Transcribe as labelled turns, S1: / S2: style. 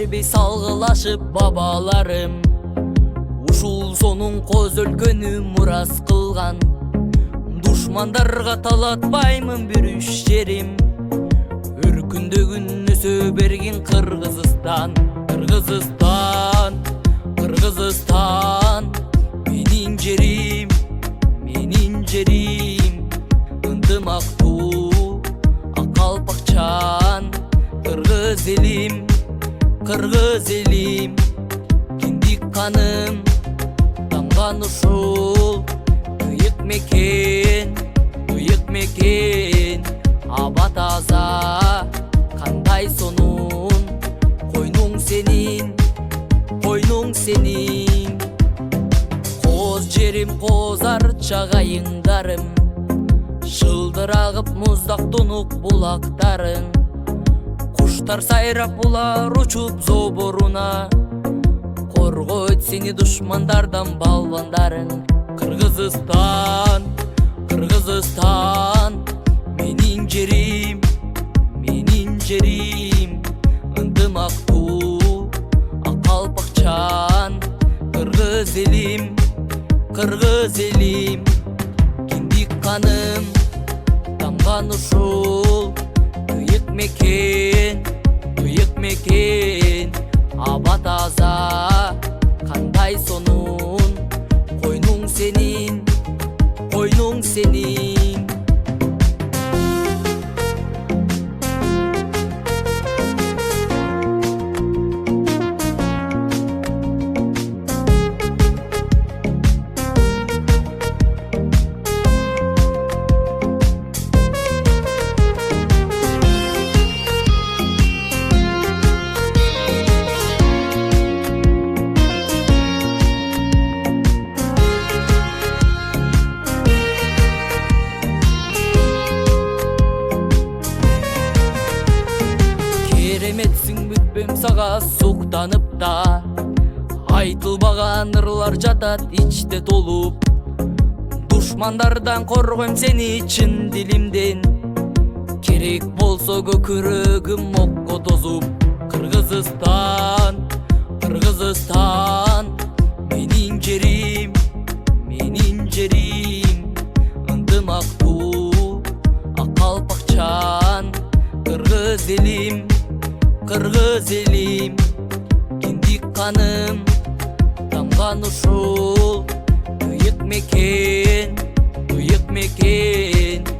S1: тербей салгылашып бабаларым. Ушул сонун коз өлкөнү мурас кылган. Душмандарга талатпаймын бүрүш жерим. Өркүндөгүн өсө берген Кыргызстан. Кыргызстан, Кыргызстан, менин жерим, менин жерим. Ынтымактуу, акалпакчан, Кыргыз элим, Кыргыз элим. Киндик каным тамган ушул бүйүк мекен, бүйүк мекен. Аба таза, кандай сонун, койнуң сенин, койнуң сенин. Коз жерим, коз арча кайыңдарым, шылдырагып муздак тунук булактарың. Куштар сайрап булар учуп зоборуна, коргойт сени душмандардан балбандарың. Кыргызстан, Кыргызстан, менин жерим, менин жерим. Ынтымактуу, акалпакчан, Кыргыз элим, Кыргыз элим. Киндик каным тамган ушул бүйүк мекен, бүйүк мекен. Аба таза, кандай сонун, койнуң сенин, койнуң сенин. Кереметсиң бүтпөм сага суктанып да, айтылбаган ырлар жатат ичте толуп. Душмандардан коргойм сени чын дилимден, керек болсо көкүрөгүм окко тозуп. Кыргызстан, Кыргызстан, менин жерим, менин жерим. Ынтымактуу, акалпакчан, Кыргыз элим, Кыргыз элим. Киндик каным тамган ушул бүйүк мекен, бүйүк мекен.